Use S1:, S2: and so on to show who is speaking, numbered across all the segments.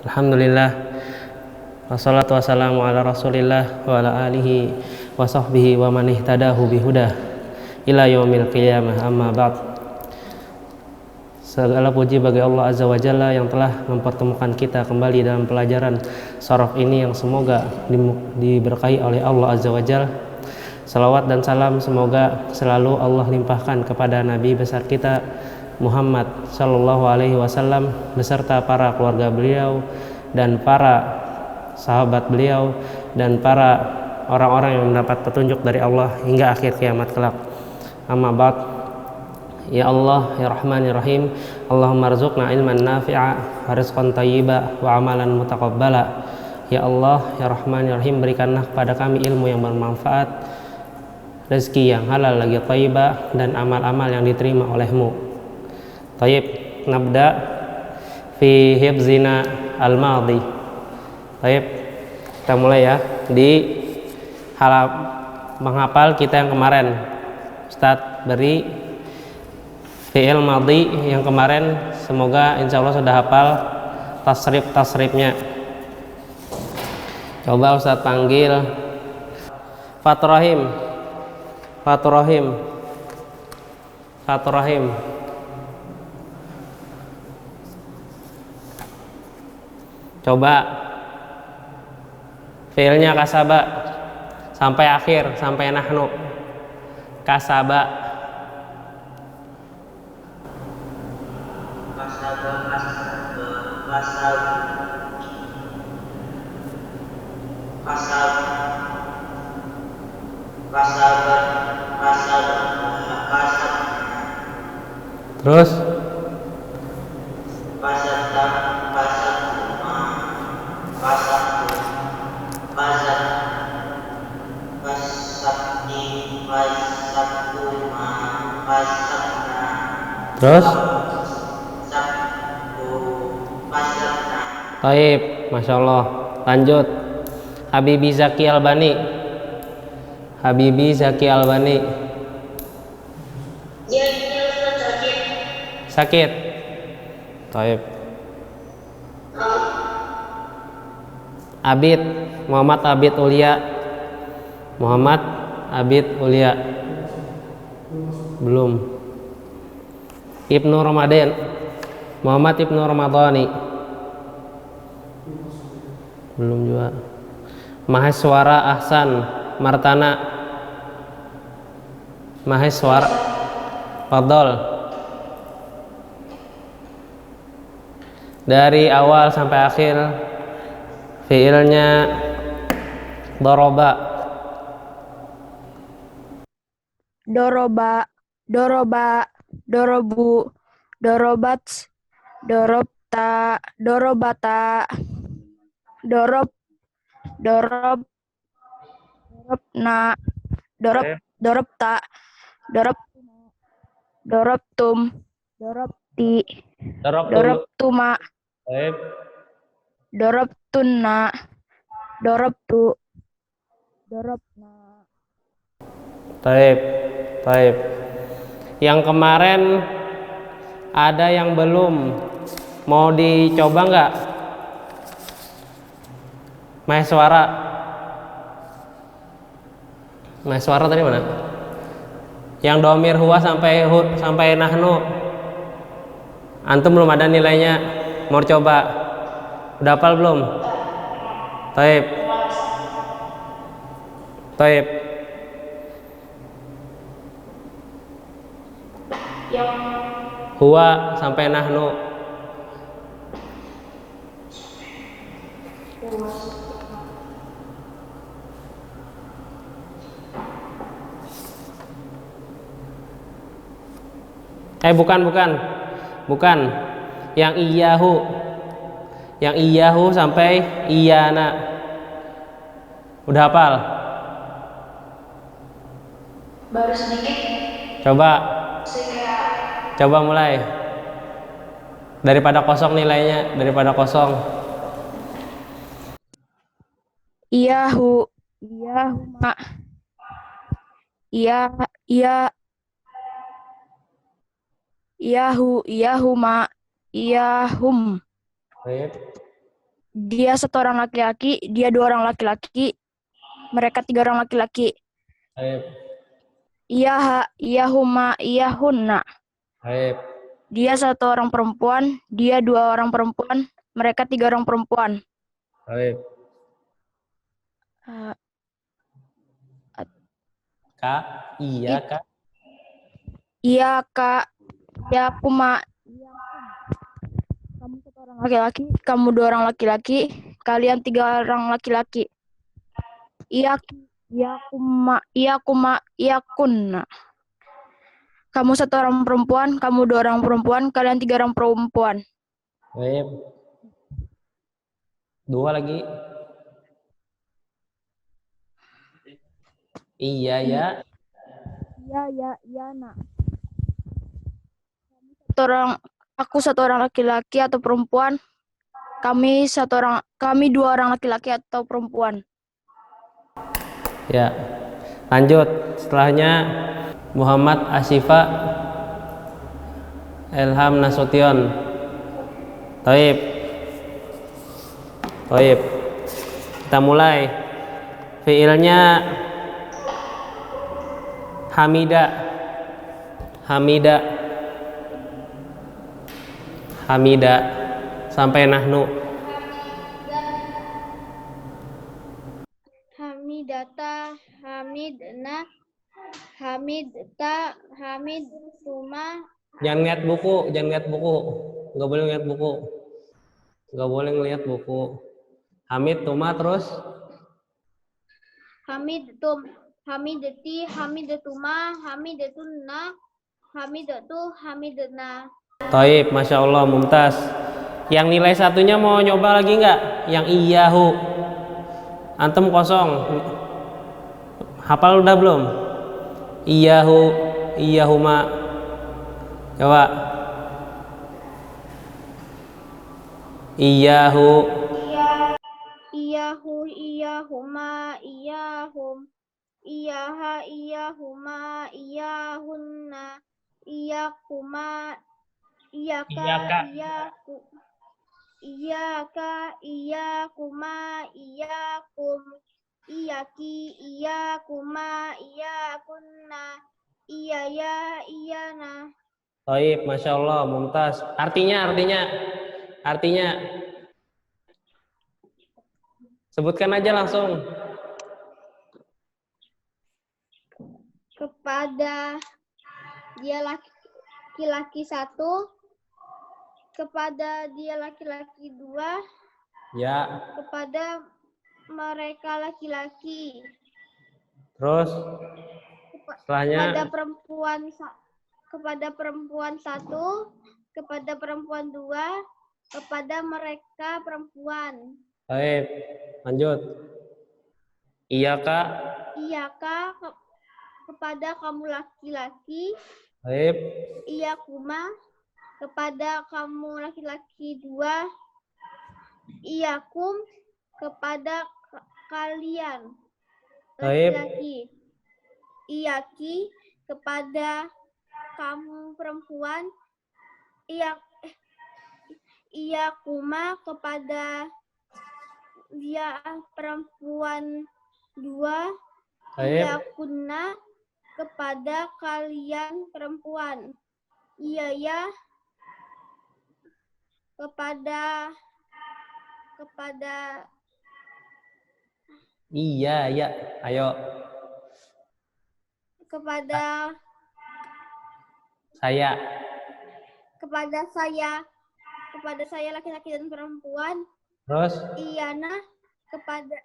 S1: Alhamdulillah. Wassalatu wassalamu ala Rasulillah wa ala alihi wa sahbihi wa man ihtadahu bihudah ila yaumil qiyamah. Amma ba'd. Segala puji bagi Allah Azza wa Jalla yang telah mempertemukan kita kembali dalam pelajaran sharaf ini yang semoga diberkahi oleh Allah Azza wa Jalla. Salawat dan salam semoga selalu Allah limpahkan kepada Nabi besar kita Muhammad sallallahu alaihi wasallam beserta para keluarga beliau dan para sahabat beliau dan para orang-orang yang mendapat petunjuk dari Allah hingga akhir kiamat kelak. Amma ba'd. Ya Allah ya Rahman ya Rahim, Allahumma rzuqna ilman nafi'a, rizqan thayyiba wa amalan mutaqabbala. Ya Allah ya Rahman ya Rahim, berikanlah kepada kami ilmu yang bermanfaat, rezeki yang halal lagi thayyibah, dan amal-amal yang diterima olehmu. Tayyib, nabda fi hifzina al-madhi. Tayyib, kita mulai ya di menghafal kita yang kemarin. Ustadz beri fi'il madhi yang kemarin, semoga insya Allah sudah hafal tasrifnya. Coba Ustadz panggil Faturahim. Coba fi'ilnya kasaba sampai akhir, sampai nahnu. Kasaba. Terus Taib, Masya Allah. Lanjut. Habibi Zaki Albani. Sakit. Taib. Abid Muhammad Abid Ulia. Belum. Ibnu Ramadan Muhammad Ibnu Ramadhani. Belum juga. Maheswara Ahsan Martana. Maheswara Fadol. Dari awal sampai akhir fiilnya doroba,
S2: dorobu, dorobat, dorobta, dorobata, dorobna, dorobta, dorobtum, dorobti, dorobtuma, dorobtunna, dorobtu, dorobna.
S1: Taib. Yang kemarin ada yang belum, mau dicoba nggak? Maheswara tadi mana? Yang domir huwa sampai nahnu. Antum belum ada nilainya, mau coba? Udah hafal belum? Taib. Huwa sampai nahnu. Bukan. Yang iyahu sampai iyana. Udah hafal?
S2: Baru sedikit.
S1: Coba mulai. Daripada kosong nilainya,
S2: Iyahuma, iyahuma, iyahum, Dia satu orang laki-laki, dia dua orang laki-laki, mereka tiga orang laki-laki.
S1: Baik.
S2: Iyahuma, iyahunna.
S1: Baik.
S2: Dia satu orang perempuan, dia dua orang perempuan, mereka tiga orang perempuan.
S1: Baik.
S2: Eh,
S1: Kak, iya kak.
S2: Iya kak, iyakuma. Kamu satu orang laki-laki, kamu dua orang laki-laki, kalian tiga orang laki-laki. Iyakuma, iyakunna. Kamu satu orang perempuan, kamu dua orang perempuan, kalian tiga orang perempuan.
S1: Baik. Dua lagi. Iya ya.
S2: Iya nak. Aku satu orang laki-laki atau perempuan. Kami dua orang laki-laki atau perempuan.
S1: Ya. Lanjut. Setelahnya Muhammad Asyifa Ilham Nasution. Taib. Kita mulai. Fiilnya Hamida sampai nahnu.
S3: Hamidata, hamidna, hamidta, hamidtuma.
S1: Jangan lihat buku. Nggak boleh ngelihat buku. Hamid tuma terus.
S3: Hamidtum, hamidati, hamidatuma, hamidatunna, hamidatu, hamidna.
S1: Taib, masya Allah, mumtaz. Yang nilai satunya mau nyoba lagi nggak? Yang iyahu. Antum kosong. Hafal udah belum? Iyahu, iyahuma. Coba. Iyahu.
S3: Iyahu, iyahuma, iyahum. Iyaha, iyahuma, iyahunna. Iyakuma, iyaka, iyaku. Iyaka, iyakuma, iyakum. Iyaki, iyakuma, iyakunna. Iyaya, iyana.
S1: Taib, masya Allah, mumtaz. Artinya. Sebutkan aja langsung.
S3: Kepada dia laki-laki satu, kepada dia laki-laki dua,
S1: Ya.
S3: kepada mereka laki-laki.
S1: Terus setelahnya
S3: kepada perempuan satu, kepada perempuan dua, kepada mereka perempuan.
S1: baik, lanjut. Iyaka.
S3: Kepada kamu laki-laki.
S1: Baik.
S3: Iyakuma, kepada kamu laki-laki dua. Iyakum, kepada kalian laki-laki. Iyaki, kepada kamu perempuan. Iyakuma, kepada dia perempuan dua. Iyakunna, kepada kalian perempuan. Iyaya, kepada
S1: Iya, ya. Ayo.
S3: Kepada
S1: saya.
S3: Kepada saya laki-laki dan perempuan.
S1: Terus
S3: Iyana, kepada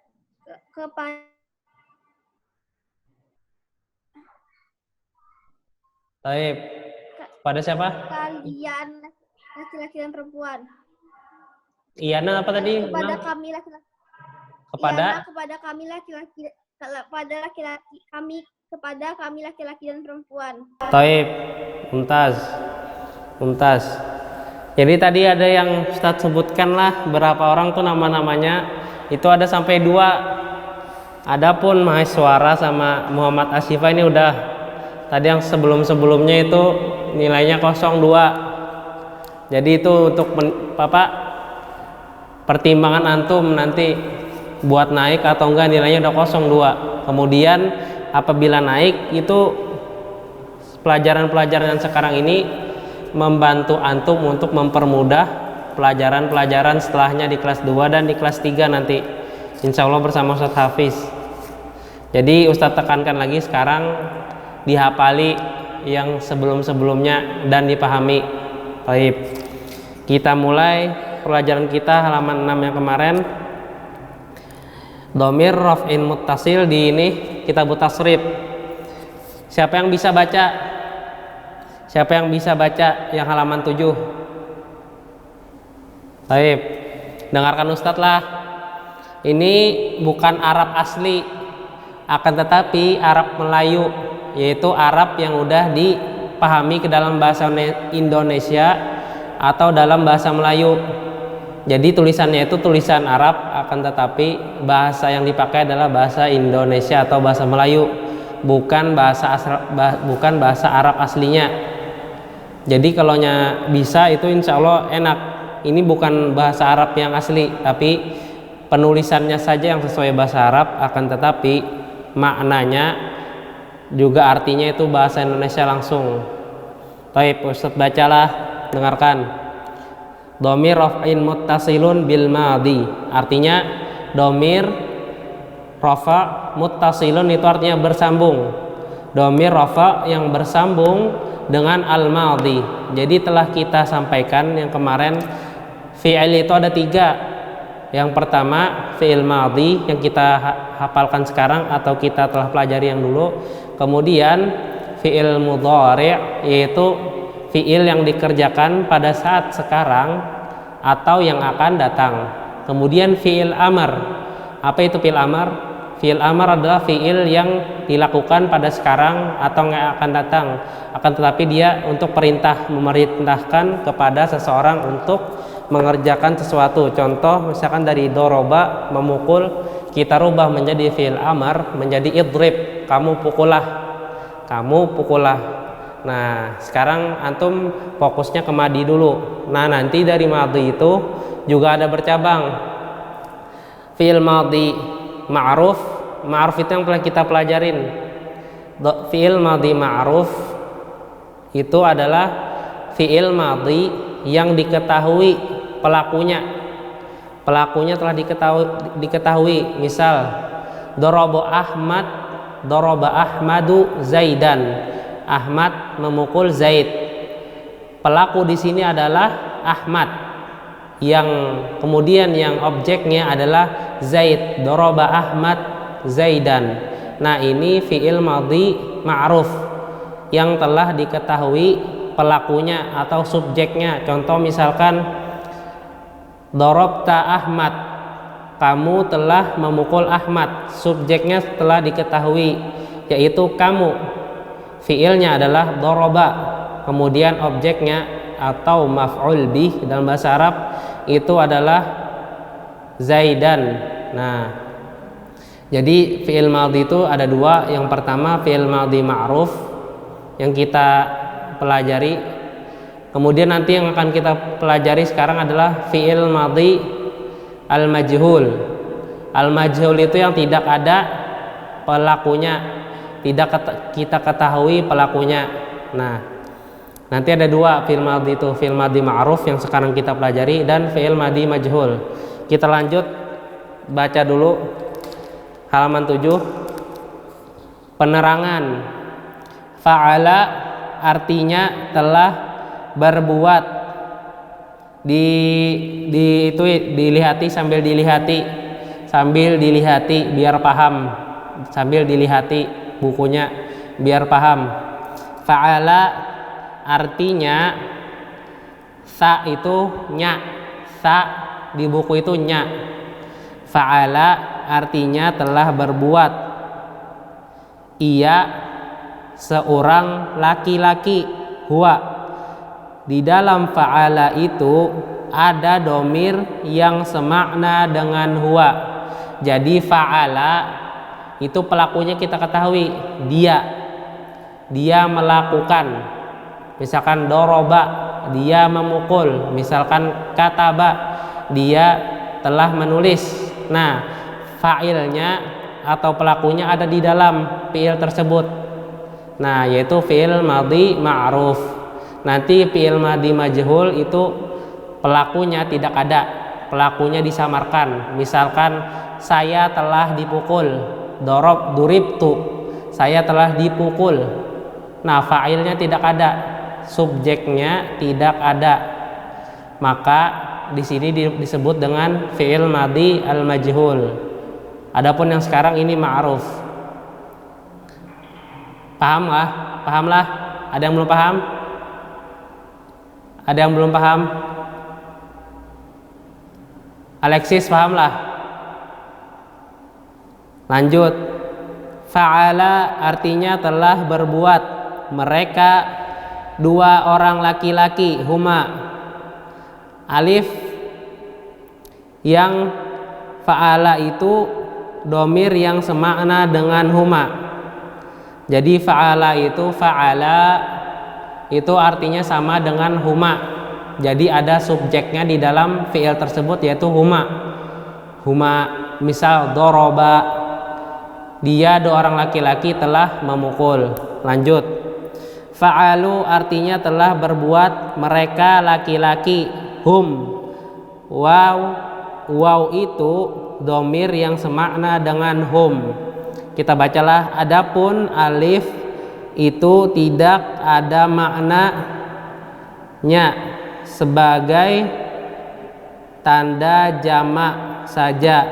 S1: Taib. Pada siapa?
S3: kalian laki-laki dan perempuan.
S1: Iyana apa tadi?
S3: Kepada kami laki-laki.
S1: Kepada?
S3: Iyana, kepada kami laki-laki. Kepada laki-laki kami, kepada kami laki-laki dan perempuan.
S1: Taib. Mumtaz. Jadi tadi ada yang Ustadz sebutkan lah berapa orang tuh nama-namanya. Itu ada sampai 2. Adapun Maheswara sama Muhammad Asyifa ini udah tadi yang sebelum-sebelumnya itu nilainya 02. Jadi itu untuk pertimbangan antum nanti buat naik atau enggak, nilainya udah kosong 2. Kemudian apabila naik itu pelajaran-pelajaran yang sekarang ini membantu antum untuk mempermudah pelajaran-pelajaran setelahnya di kelas 2 dan di kelas 3 nanti insya Allah bersama Ustadz Hafiz. Jadi Ustadz tekankan lagi sekarang dihafali yang sebelum-sebelumnya dan dipahami. Baik, kita mulai pelajaran kita halaman 6 yang kemarin. Dhamir raf'in muttasil di ini kitab tasrif. Siapa yang bisa baca? Siapa yang bisa baca yang halaman 7? Baik, dengarkan Ustadz lah. Ini bukan Arab asli, akan tetapi Arab Melayu, yaitu Arab yang udah dipahami ke dalam bahasa Indonesia atau dalam bahasa Melayu. Jadi tulisannya itu tulisan Arab, akan tetapi bahasa yang dipakai adalah bahasa Indonesia atau bahasa Melayu, bukan bahasa Arab aslinya. Jadi kalau bisa itu insya Allah enak. Ini bukan bahasa Arab yang asli, tapi penulisannya saja yang sesuai bahasa Arab, akan tetapi maknanya juga artinya itu bahasa Indonesia langsung. Baik, Ustadz bacalah, dengarkan. Dhamir raf'in muttasilun bil madhi, artinya dhamir rafa muttasilun itu artinya bersambung. Dhamir rafa yang bersambung dengan al madhi. Jadi telah kita sampaikan yang kemarin fi'il itu ada 3. Yang pertama fi'il madhi yang kita hafalkan sekarang atau kita telah pelajari yang dulu. Kemudian fi'il mudhari' yaitu fi'il yang dikerjakan pada saat sekarang atau yang akan datang. Kemudian fi'il amar. Apa itu fi'il amar? Fi'il amar adalah fi'il yang dilakukan pada sekarang atau yang akan datang. Akan tetapi dia untuk memerintahkan kepada seseorang untuk mengerjakan sesuatu. Contoh misalkan dari doroba, memukul, kita rubah menjadi fi'il amar, menjadi idrib, kamu pukullah. Kamu pukullah. Nah, sekarang antum fokusnya ke madi dulu. Nah, nanti dari madi itu juga ada bercabang. Fi'il madi ma'ruf, ma'ruf itu yang telah kita pelajarin. Fi'il madi ma'ruf itu adalah fi'il madi yang diketahui pelakunya. Pelakunya telah diketahui. Misal, daraba Ahmadu Zaidan. Ahmad memukul Zaid. Pelaku di sini adalah Ahmad. Yang kemudian yang objeknya adalah Zaid. Daraba Ahmad Zaidan. Nah, ini fi'il madhi ma'ruf yang telah diketahui pelakunya atau subjeknya. Contoh misalkan darabta Ahmad, kamu telah memukul Ahmad. Subjeknya telah diketahui, yaitu kamu. Fiilnya adalah daraba, kemudian objeknya atau maf'ul bih dalam bahasa Arab itu adalah Zaidan. Nah, jadi fi'il madhi itu ada 2. Yang pertama fi'il madhi ma'ruf yang kita pelajari. Kemudian nanti yang akan kita pelajari sekarang adalah fi'il madhi al-majhul. Al-majhul itu yang tidak ada pelakunya, tidak kita ketahui pelakunya. Nah, nanti ada 2 fi'il madhi itu, fi'il madhi ma'ruf yang sekarang kita pelajari dan fi'il madhi majhul. Kita lanjut baca dulu halaman 7. Penerangan. Fa'ala artinya telah berbuat. Dilihati sambil dilihati biar paham, sambil dilihati bukunya biar paham. Fa'ala artinya sa itu nya, sa di buku itu nya. Fa'ala artinya telah berbuat. Ia seorang laki-laki. Huwa, di dalam fa'ala itu ada domir yang semakna dengan huwa. Jadi fa'ala itu pelakunya kita ketahui, dia melakukan. Misalkan doroba, dia memukul. Misalkan kataba, dia telah menulis. Nah, fa'ilnya atau pelakunya ada di dalam fi'il tersebut. Nah, yaitu fi'il madhi ma'ruf. Nanti fi'il madhi majhul itu pelakunya tidak ada, pelakunya disamarkan. Misalkan saya telah dipukul, duribtu, saya telah dipukul. Nah, fa'ilnya tidak ada, subjeknya tidak ada. Maka di sini disebut dengan fi'il madhi al-majhul. Adapun yang sekarang ini ma'ruf. Pahamlah? Ada yang belum paham? Ada yang belum paham? Alexis, pahamlah? Lanjut. Fa'ala artinya telah berbuat. Mereka dua orang laki-laki, huma. Alif yang fa'ala itu domir yang semakna dengan huma. Jadi fa'ala itu artinya sama dengan huma. Jadi ada subjeknya di dalam fi'il tersebut yaitu huma. Misal doroba, dia dua orang laki-laki telah memukul. Lanjut. Fa'alu artinya telah berbuat mereka laki-laki, hum. Waw itu domir yang semakna dengan hum. Kita bacalah. Adapun alif itu tidak ada maknanya, sebagai tanda jamak saja.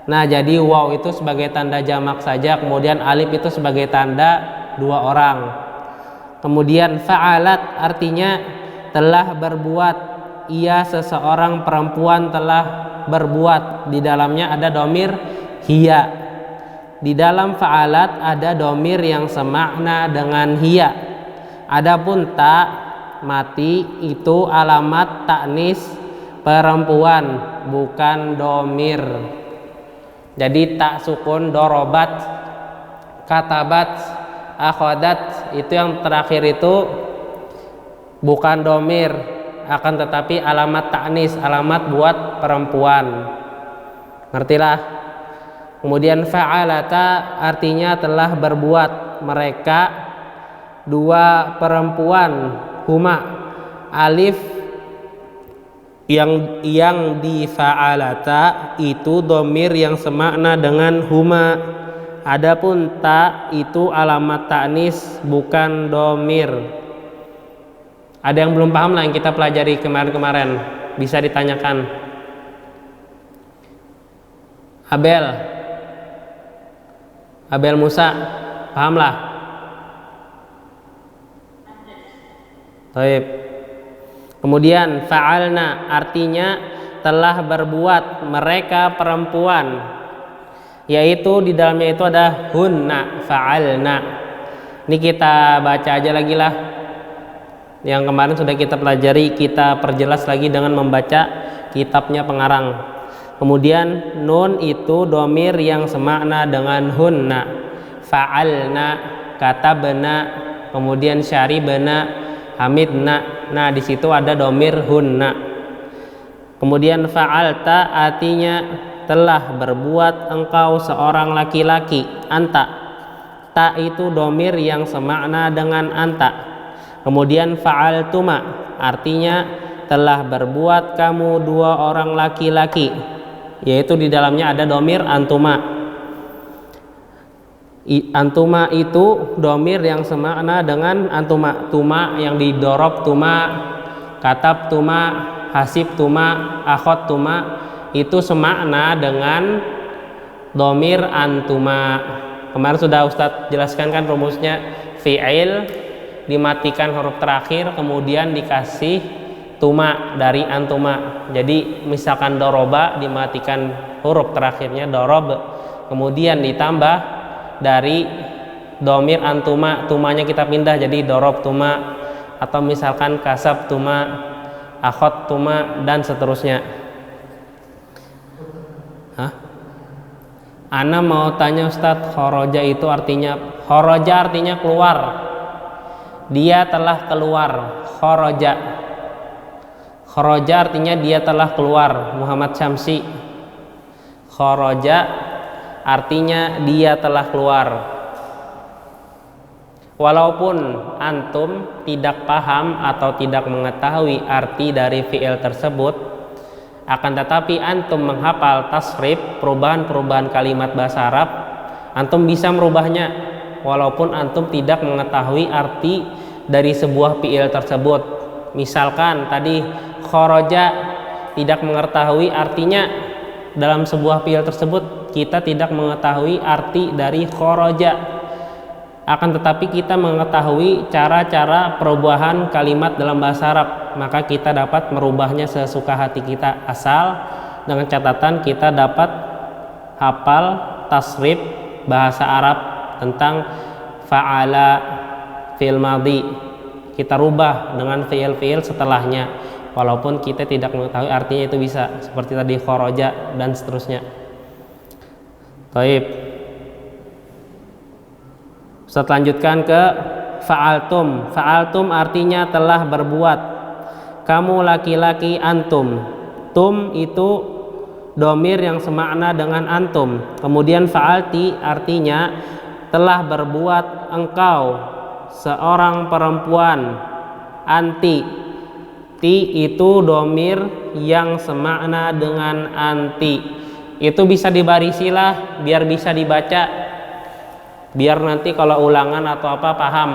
S1: Nah, jadi waw itu sebagai tanda jamak saja, kemudian alif itu sebagai tanda dua orang. Kemudian fa'alat artinya telah berbuat, ia seseorang perempuan telah berbuat. Di dalamnya ada domir hiya. Di dalam fa'alat ada domir yang semakna dengan hiya. Adapun ta mati itu alamat taknis perempuan, bukan domir. Jadi tak sukun, dorobat, katabat, akhodat, itu yang terakhir itu bukan domir, akan tetapi alamat taknis, alamat buat perempuan. Ngertilah? Kemudian fa'alata artinya telah berbuat mereka dua perempuan, huma. Alif yang di fa'alata itu domir yang semakna dengan huma. Adapun ta itu alamat ta'nis, bukan domir. Ada yang belum paham lah yang kita pelajari kemarin-kemarin, bisa ditanyakan. Abel Musa, pahamlah? Baik. Kemudian fa'alna artinya telah berbuat mereka perempuan, yaitu di dalamnya itu ada hunna, fa'alna. Ini kita baca aja lagi lah. Yang kemarin sudah kita pelajari, kita perjelas lagi dengan membaca kitabnya pengarang. Kemudian nun itu domir yang semakna dengan hunna, fa'alna, katabna, kemudian syaribna, hamidna. Nah, di situ ada domir hunna. Kemudian fa'alta artinya telah berbuat engkau seorang laki-laki, anta. Ta itu domir yang semakna dengan anta. Kemudian fa'altuma artinya telah berbuat kamu dua orang laki-laki, yaitu di dalamnya ada domir antuma. Antuma itu domir yang semakna dengan antuma. Tuma yang didorob tuma, katab tuma, hasib tuma, akhot tuma, itu semakna dengan domir antuma. Kemarin sudah Ustadz jelaskan kan rumusnya, fi'il dimatikan huruf terakhir, kemudian dikasih tuma dari antuma. Jadi misalkan doroba dimatikan huruf terakhirnya dorob, kemudian ditambah dari domir antuma, tumanya kita pindah jadi dorob tuma, atau misalkan kasab tuma, akhot tuma, dan seterusnya. Ana mau tanya Ustadz, khoroja itu artinya, khoroja artinya keluar, dia telah keluar. Kharaja artinya dia telah keluar. Muhammad Syamsi. Kharaja artinya dia telah keluar. Walaupun antum tidak paham atau tidak mengetahui arti dari fi'il tersebut, akan tetapi antum menghafal tasrif, perubahan-perubahan kalimat bahasa Arab, antum bisa merubahnya walaupun antum tidak mengetahui arti dari sebuah fi'il tersebut. Misalkan tadi kharaja, tidak mengetahui artinya dalam sebuah fi'il tersebut, kita tidak mengetahui arti dari kharaja. Akan tetapi kita mengetahui cara-cara perubahan kalimat dalam bahasa Arab, maka kita dapat merubahnya sesuka hati kita, asal dengan catatan kita dapat hafal tasrif bahasa Arab tentang fa'ala, fi'il madhi. Kita rubah dengan fi'il-fi'il setelahnya, walaupun kita tidak mengetahui artinya, itu bisa seperti tadi kharaja dan seterusnya. Baik. Ustaz lanjutkan ke fa'altum. Fa'altum artinya telah berbuat. Kamu laki-laki, antum. Tum itu domir yang semakna dengan antum. Kemudian fa'alti artinya telah berbuat engkau, seorang perempuan. Anti. Ti itu domir yang semakna dengan anti. Itu bisa dibarisilah biar bisa dibaca, biar nanti kalau ulangan atau apa paham.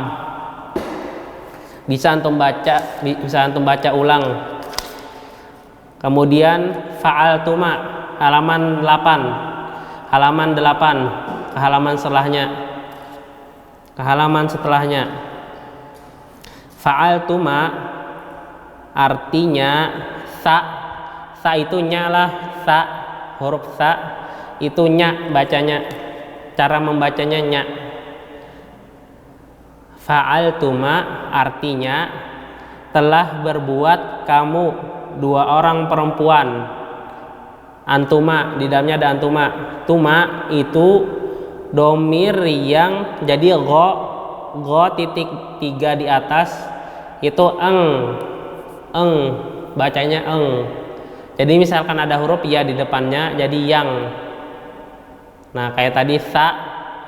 S1: Bisa antum baca ulang. Kemudian fa'altuma, halaman 8. Halaman 8, ke halaman setelahnya. Ke halaman setelahnya. Fa'altuma artinya sa itu nya lah, huruf sa itu nya bacanya. Cara membacanya nya. Fa'altuma artinya telah berbuat kamu, dua orang perempuan. Antuma, di dalamnya ada antuma. Tuma itu domir yang jadi go titik 3 di atas itu eng bacanya eng. Jadi misalkan ada huruf ya di depannya jadi yang. Nah kayak tadi sa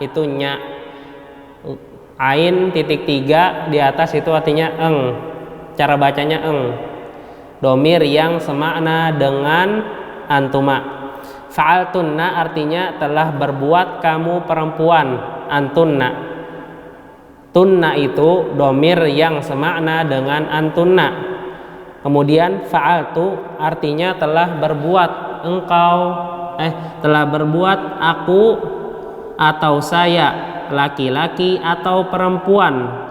S1: itu nya, ain titik 3 di atas itu artinya eng, cara bacanya eng, domir yang semakna dengan antuma. Fa'altunna artinya telah berbuat kamu perempuan, antunna. Tunna itu domir yang semakna dengan antunna. Kemudian fa'altu artinya telah berbuat engkau, telah berbuat aku atau saya, laki-laki atau perempuan.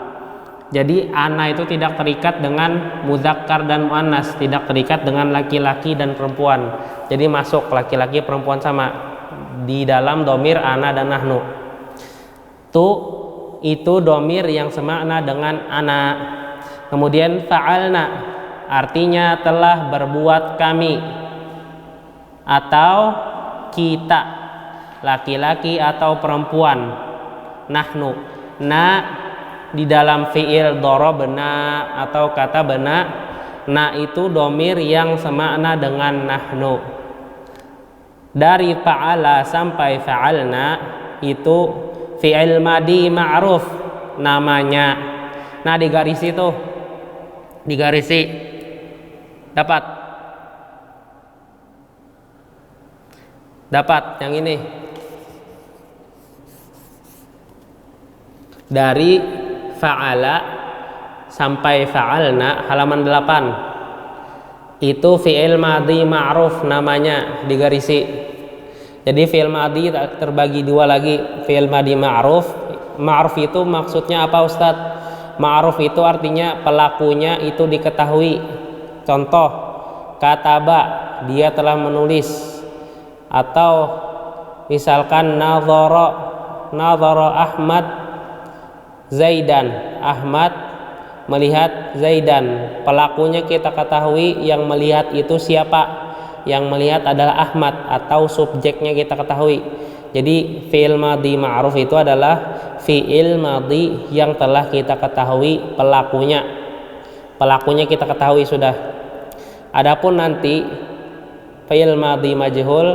S1: Jadi ana itu tidak terikat dengan muzakkar dan muannas, tidak terikat dengan laki-laki dan perempuan. Jadi masuk laki-laki perempuan sama di dalam domir ana dan nahnu. Tu itu domir yang semakna dengan ana. Kemudian fa'alna artinya telah berbuat kami atau kita, laki-laki atau perempuan. Nahnu, na di dalam fi'il darabna atau kata bena, na itu domir yang semakna dengan nahnu. Dari fa'ala sampai fa'alna itu fi'il madi ma'ruf namanya. Nah digarisi tuh, digarisi, dapat yang ini. Dari fa'ala sampai fa'alna halaman 8 itu fi'il madhi ma'ruf namanya, digarisi. Jadi fi'il madhi terbagi dua lagi, fi'il madhi ma'ruf. Ma'ruf itu maksudnya apa Ustadz? Ma'ruf itu artinya pelakunya itu diketahui. Contoh, kataba, dia telah menulis. Atau misalkan nadhara Ahmad Zaidan, Ahmad melihat Zaidan. Pelakunya kita ketahui, yang melihat itu siapa? Yang melihat adalah Ahmad, atau subjeknya kita ketahui. Jadi fi'il madhi ma'ruf itu adalah fi'il madhi yang telah kita ketahui pelakunya. Pelakunya kita ketahui sudah. Adapun nanti fi'il madhi majhul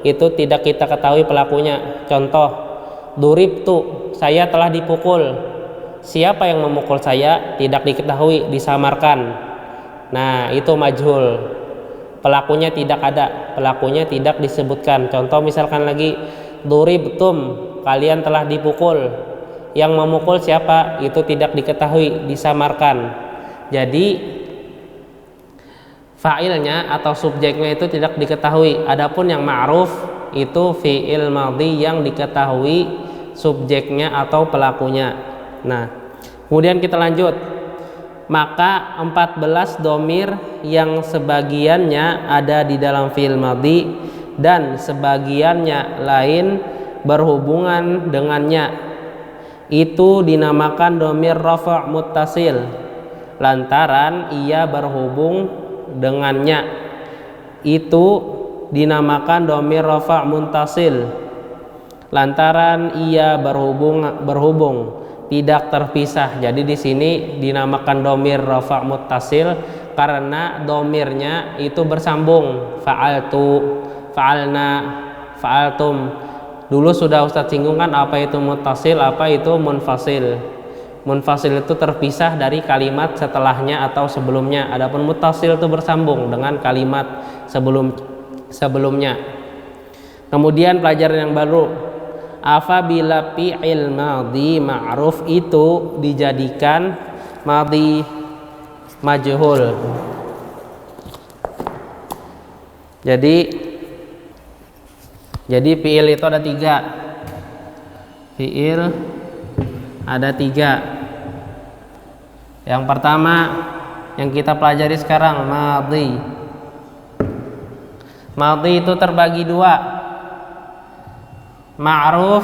S1: itu tidak kita ketahui pelakunya. Contoh, duribtu, saya telah dipukul. Siapa yang memukul saya tidak diketahui, disamarkan. Nah, itu majhul. Pelakunya tidak ada, pelakunya tidak disebutkan. Contoh misalkan lagi, duribtum, kalian telah dipukul. Yang memukul siapa? Itu tidak diketahui, disamarkan. Jadi fa'ilnya atau subjeknya itu tidak diketahui. Adapun yang ma'ruf itu fi'il madhi yang diketahui subjeknya atau pelakunya. Nah, kemudian kita lanjut. Maka 14 domir yang sebagiannya ada di dalam fi'il madhi dan sebagiannya lain berhubungan dengannya itu dinamakan domir rafa' muttasil lantaran ia berhubung dengannya. Itu dinamakan domir rafa' muntasil lantaran ia berhubung tidak terpisah. Jadi di sini dinamakan domir rafa' muttasil karena domirnya itu bersambung. Fa'altu, fa'alna, fa'altum. Dulu sudah Ustadz singgung kan apa itu muttasil, apa itu munfasil. Munfasil itu terpisah dari kalimat setelahnya atau sebelumnya. Adapun muttasil itu bersambung dengan kalimat sebelumnya. Kemudian pelajaran yang baru, apabila fi'il madhi ma'ruf itu dijadikan madhi majhul. Jadi fi'il itu ada 3. Fi'il ada 3. Yang pertama yang kita pelajari sekarang madhi. Madhi itu terbagi 2. Ma'ruf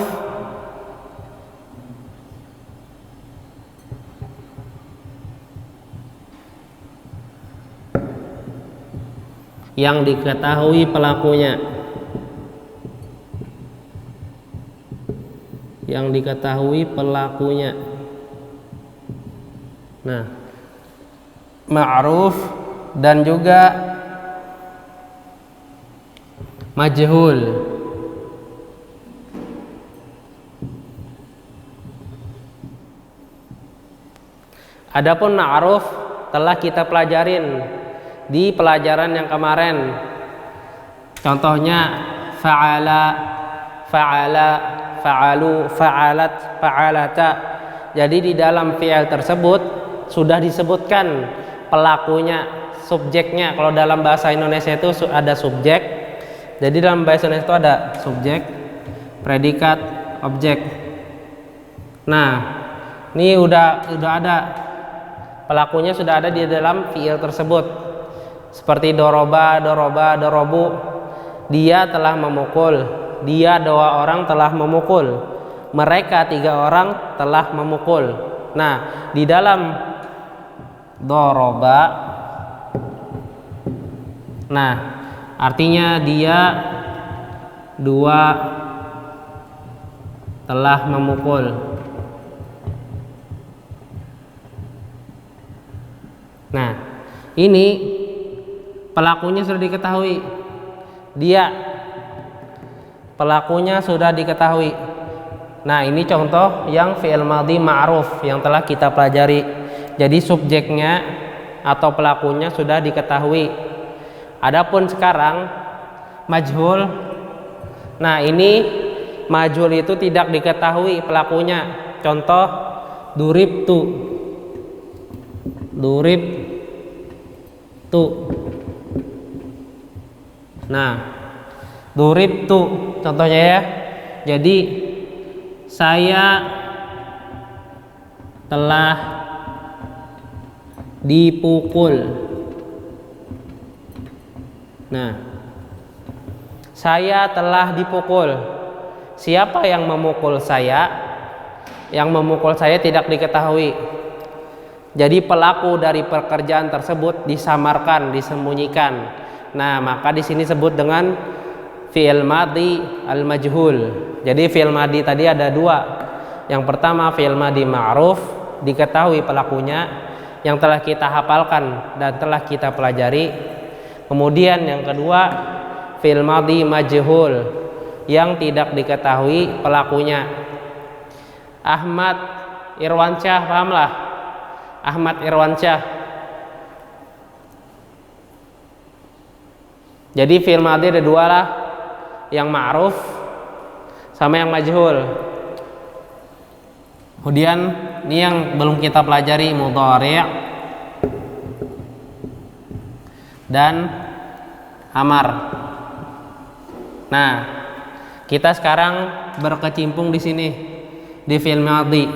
S1: yang diketahui pelakunya, Nah, ma'ruf dan juga majhul. Adapun ma'ruf telah kita pelajarin di pelajaran yang kemarin. Contohnya fa'ala, fa'alu, fa'alat, fa'alata. Jadi di dalam fi'il tersebut sudah disebutkan pelakunya, subjeknya. Kalau dalam bahasa Indonesia itu ada subjek. Jadi dalam bahasa Indonesia itu ada subjek, predikat, objek. Nah, ini udah ada pelakunya, sudah ada di dalam fi'il tersebut. Seperti doroba, dorobu. Dia telah memukul. Dia 2 orang telah memukul. Mereka 3 orang telah memukul. Nah, di dalam doroba, nah artinya dia 2 telah memukul. Nah, ini pelakunya sudah diketahui. Pelakunya sudah diketahui. Nah, ini contoh yang fi'il madhi ma'ruf yang telah kita pelajari. Jadi subjeknya atau pelakunya sudah diketahui. Adapun sekarang majhul. Nah, ini majhul itu tidak diketahui pelakunya. Contoh duribtu. Nah, duribtu contohnya ya. Jadi saya telah dipukul. Nah, saya telah dipukul. Siapa yang memukul saya? Yang memukul saya tidak diketahui. Jadi pelaku dari pekerjaan tersebut disamarkan, disembunyikan. Nah, maka di sini sebut dengan fi'il madhi al-majhul. Jadi fi'il madhi tadi ada 2. Yang pertama fi'il madhi ma'ruf, diketahui pelakunya, yang telah kita hafalkan dan telah kita pelajari. Kemudian yang kedua fi'il madhi majhul yang tidak diketahui pelakunya. Ahmad Irwansyah, pahamlah? Ahmad Irwansyah. Jadi fi'il madhi ada dua lah, yang ma'ruf sama yang majhul. Kemudian ini yang belum kita pelajari, mudhari' dan amar. Nah, kita sekarang berkecimpung di sini di fi'il madhi.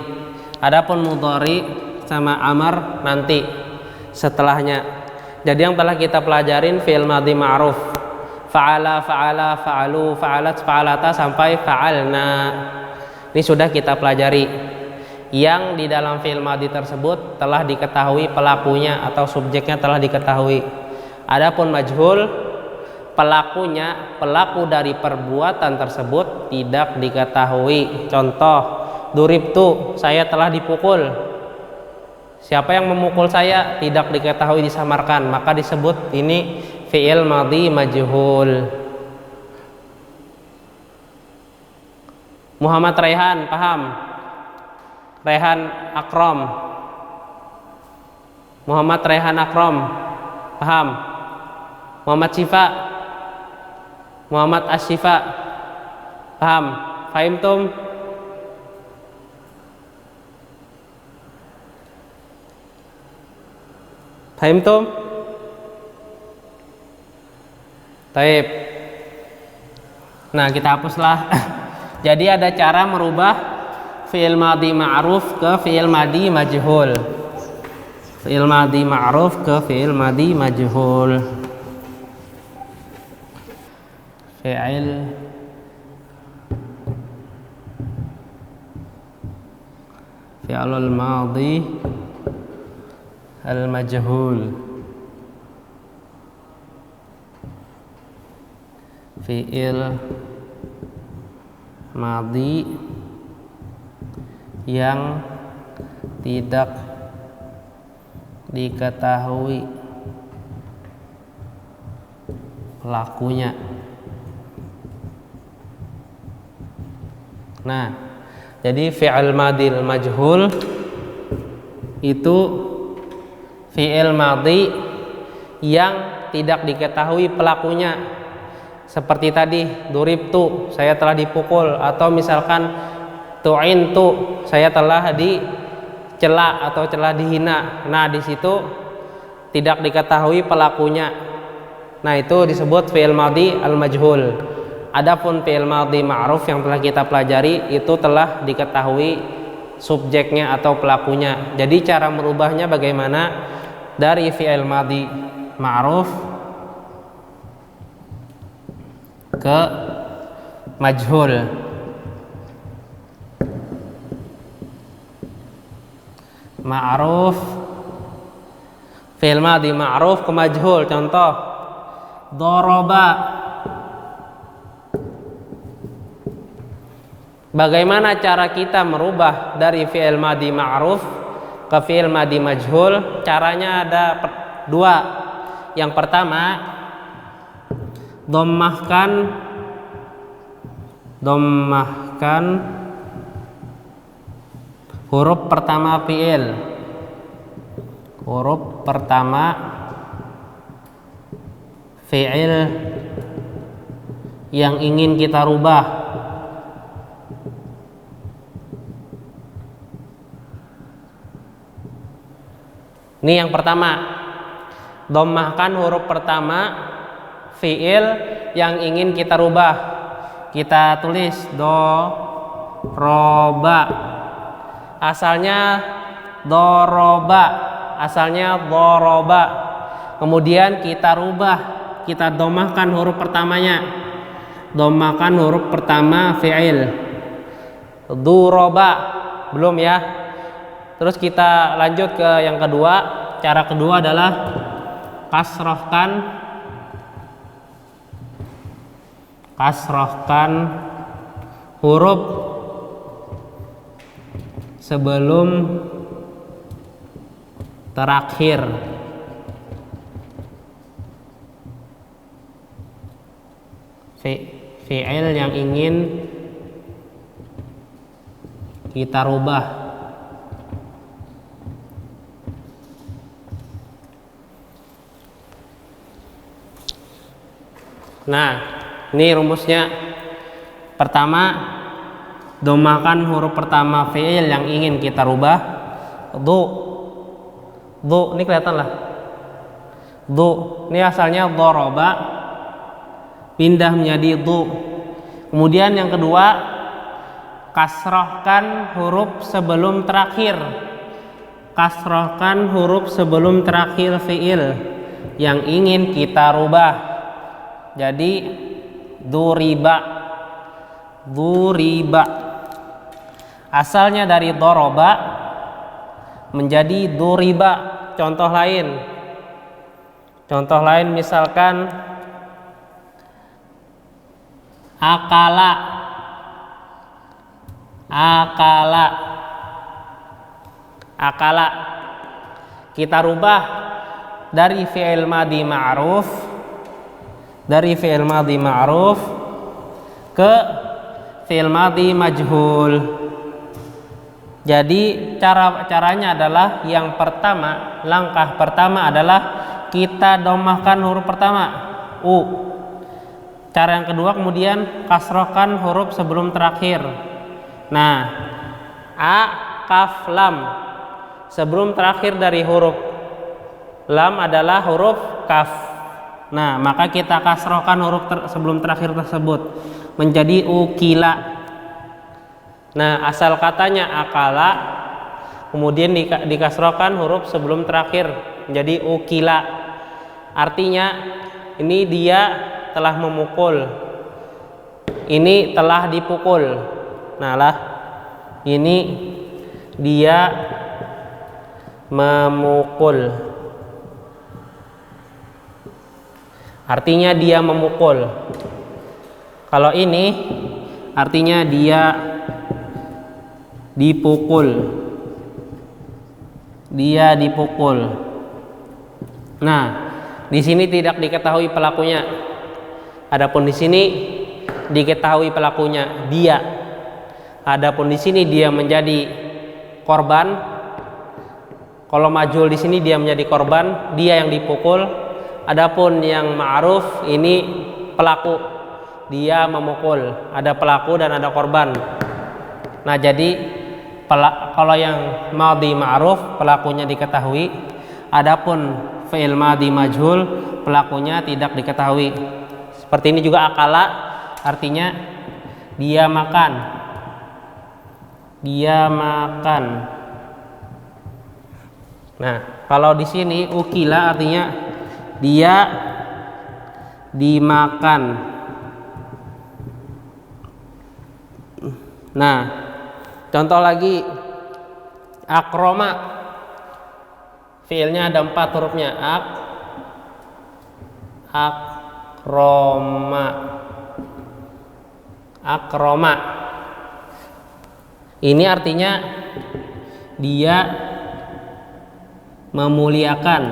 S1: Adapun mudhari sama amar nanti setelahnya. Jadi yang telah kita pelajarin fi'il madhi ma'ruf. Fa'ala, fa'ala, fa'alu, fa'alat, fa'alata sampai fa'alna. Ini sudah kita pelajari. Yang di dalam fi'il madhi tersebut telah diketahui pelakunya atau subjeknya telah diketahui. Adapun majhul, pelakunya, pelaku dari perbuatan tersebut tidak diketahui. Contoh, duribtu, saya telah dipukul. Siapa yang memukul saya tidak diketahui, disamarkan, maka disebut ini fi'il madhi majhul. Muhammad Raihan, paham? Raihan Akram. Muhammad Raihan Akram, paham? Muhammad Syifa, Muhammad Asyifa, paham? Fahimtum? Fahimtum? Taib. Nah, kita hapuslah. Jadi ada cara merubah fi'il madhi ma'ruf ke fi'il madhi majhul. Fi'il madhi ma'ruf ke fi'il madhi majhul. Fi'lul madhi al-majhul. Fi'il madhi yang tidak diketahui pelakunya. Nah, jadi fi'il madhi al-majhul itu fi'il madhi yang tidak diketahui pelakunya. Seperti tadi, duribtu, saya telah dipukul, atau misalkan tu'intu, saya telah dicela atau telah dihina. Nah, di situ tidak diketahui pelakunya. Nah, itu disebut fi'il madhi al-majhul. Adapun fi'il madhi ma'ruf yang telah kita pelajari itu telah diketahui subjeknya atau pelakunya. Jadi cara merubahnya bagaimana? Dari fi'il madhi ma'ruf ke majhul. Ma'ruf, fi'il madhi ma'ruf ke majhul. Contoh, doroba. Bagaimana cara kita merubah dari fi'il madhi ma'ruf ke fi'il madhi majhul? Caranya ada dua. Yang pertama, dhammahkan huruf pertama fi'il. Huruf pertama fi'il yang ingin kita rubah. Ini yang pertama, dhammahkan huruf pertama fi'il yang ingin kita rubah. Kita tulis doroba. Asalnya doroba, asalnya doroba. Kemudian kita rubah, kita dhammahkan huruf pertamanya. Dhammahkan huruf pertama fi'il. Duroba, belum ya? Terus kita lanjut ke yang kedua. Cara kedua adalah kasrohkan huruf sebelum terakhir. fi'il yang ingin kita rubah. Nah, ini rumusnya. Pertama, domakan huruf pertama fi'il yang ingin kita rubah. Du, ini kelihatan lah. Du, ini asalnya doroba, pindah menjadi du. Kemudian yang kedua, kasrohkan huruf sebelum terakhir. Kasrohkan huruf sebelum terakhir fi'il yang ingin kita rubah. Jadi duriba, asalnya dari doroba menjadi duriba. Contoh lain misalkan akala, kita rubah dari fi'il madhi ma'ruf ke fi'il madhi majhul. Jadi caranya adalah yang pertama, langkah pertama adalah kita domahkan huruf pertama u. Cara yang kedua kemudian kasrohkan huruf sebelum terakhir. Nah, a, kaf, lam. Sebelum terakhir dari huruf lam adalah huruf kaf. Nah, maka kita kasrohkan huruf sebelum terakhir tersebut menjadi ukila. Nah, asal katanya akala, kemudian dikasrohkan huruf sebelum terakhir menjadi ukila. Artinya ini dia telah memukul, ini telah dipukul. Nah lah, ini dia memukul. Artinya dia memukul. Kalau ini artinya dia dipukul. Dia dipukul. Nah, di sini tidak diketahui pelakunya. Adapun di sini diketahui pelakunya, dia. Adapun di sini dia menjadi korban. Kalau majhul di sini dia menjadi korban, dia yang dipukul. Adapun yang ma'ruf ini pelaku, dia memukul. Ada pelaku dan ada korban. Nah, jadi kalau yang madhi ma'ruf pelakunya diketahui, adapun fi'il madhi majhul pelakunya tidak diketahui. Seperti ini juga akala, artinya dia makan. Dia makan. Nah, kalau di sini ukila artinya dia dimakan. Nah, contoh lagi akroma, fiilnya ada 4 hurufnya. Akroma. Ini artinya dia memuliakan.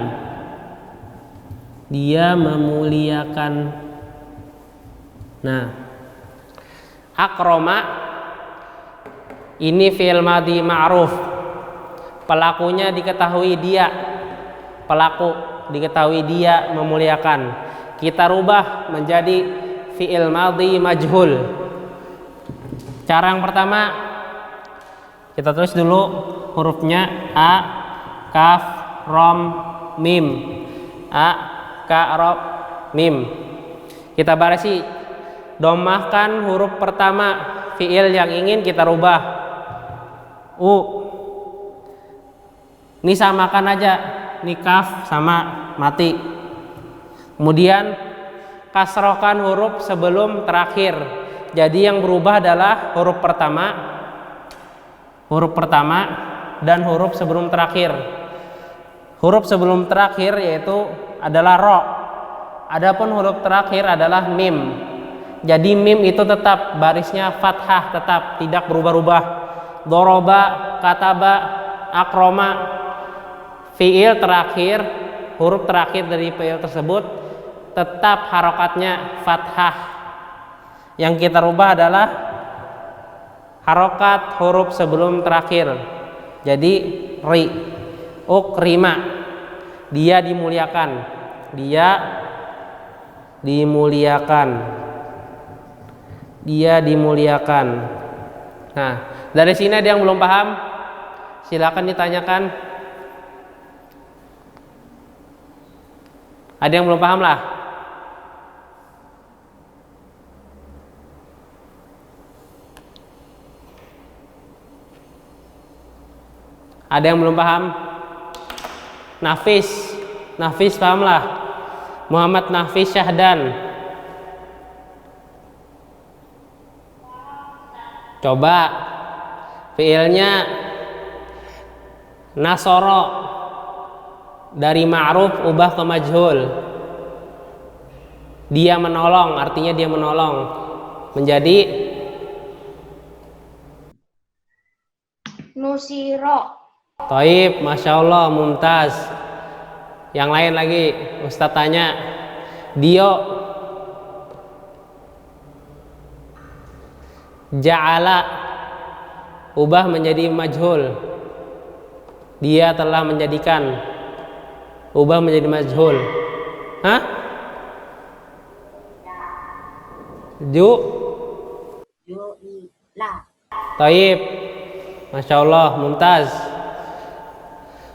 S1: Dia memuliakan. Nah, akroma ini fi'il madhi ma'ruf. Pelakunya diketahui dia. Pelaku diketahui dia memuliakan. Kita rubah menjadi fi'il madhi majhul. Cara yang pertama kita tulis dulu hurufnya a, kaf, rom, mim. A, ka, ro, mim. Kita barisi, domahkan huruf pertama fiil yang ingin kita rubah, u. Ini samakan aja, ini kaf sama mati. Kemudian kasrohkan huruf sebelum terakhir. Jadi yang berubah adalah huruf pertama dan huruf sebelum terakhir. Huruf sebelum terakhir yaitu adalah ro. Adapun huruf terakhir adalah mim. Jadi mim itu tetap barisnya fathah, tetap tidak berubah-ubah. Doroba, kataba, akroma. Fiil terakhir, huruf terakhir dari fiil tersebut tetap harokatnya fathah. Yang kita rubah adalah harokat huruf sebelum terakhir. Jadi ri, ukrima, dia dimuliakan, dia dimuliakan, dia dimuliakan. Nah, dari sini ada yang belum paham? Silakan ditanyakan. Ada yang belum paham lah? Ada yang belum paham? Nafis paham lah. Muhammad Nafis Syahdan. Coba fiilnya nasoro, dari ma'ruf ubah ke majhul. Dia menolong, artinya dia menolong, menjadi
S3: Nusiro.
S1: Taib, Masya Allah, mumtaz. Yang lain lagi, Ustadz tanya. Dio, ja'ala, ubah menjadi majhul. Dia telah menjadikan, ubah menjadi majhul. Hah? Taib, Masya Allah, mumtaz.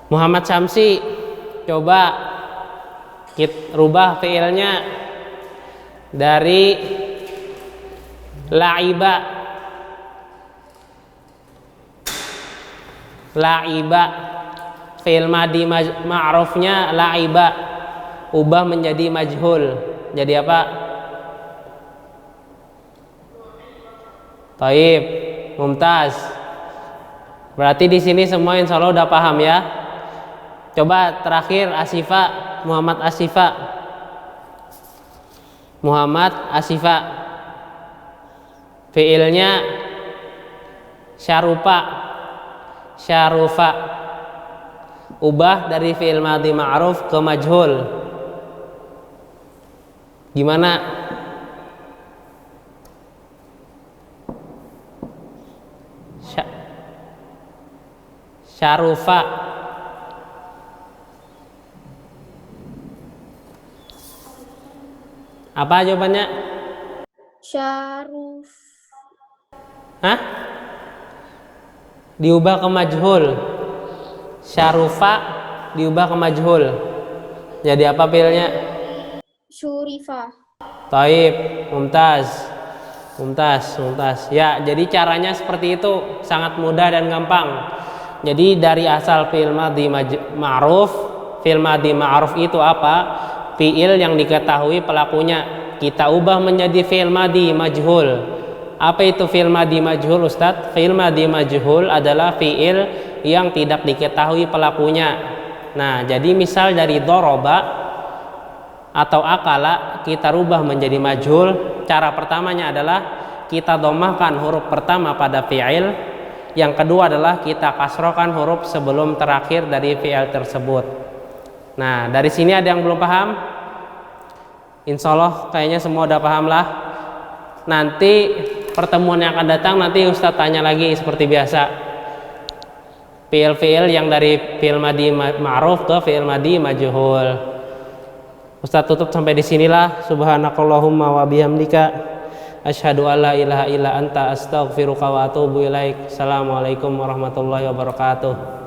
S1: Muhammad Syamsi, coba kita rubah fiilnya dari la'iba, fiil madi ma'rufnya la'iba, ubah menjadi majhul. Jadi apa? Taib, mumtaz. Berarti di sini semua insya Allah udah paham ya. Coba terakhir Asifa, Muhammad Asifa. Fiilnya syarufa. Ubah dari fiil madhi ma'ruf ke majhul. Gimana? Syarufa. Apa jawabannya?
S3: Syaruf.
S1: Hah? Diubah ke majhul. Syarufa diubah ke majhul. Jadi apa fiilnya?
S3: Syurifa.
S1: Taib, mumtaz. Ya, jadi caranya seperti itu, sangat mudah dan gampang. Jadi dari asal fiil madhi ma'ruf, fiil madhi ma'ruf itu apa? Fiil yang diketahui pelakunya, kita ubah menjadi fiil madhi majhul. Apa itu fiil madhi majhul, Ustadz? Fiil madhi majhul adalah fiil yang tidak diketahui pelakunya. Nah, jadi misal dari doroba atau akala kita rubah menjadi majhul. Cara pertamanya adalah kita domahkan huruf pertama pada fiil. Yang kedua adalah kita kasrokan huruf sebelum terakhir dari fiil tersebut. Nah, dari sini ada yang belum paham? Insya Allah kayaknya semua udah paham lah. Nanti pertemuan yang akan datang nanti Ustadz tanya lagi seperti biasa. Fiil-fiil yang dari fiil madhi ma'ruf ke fiil madhi majhul. Ustadz tutup sampai di sinilah. Subhanakallahumma wa bihamdika asyhadu an la ilaha illa anta astaghfiruka wa atubu ilaik. Assalamualaikum warahmatullahi wabarakatuh.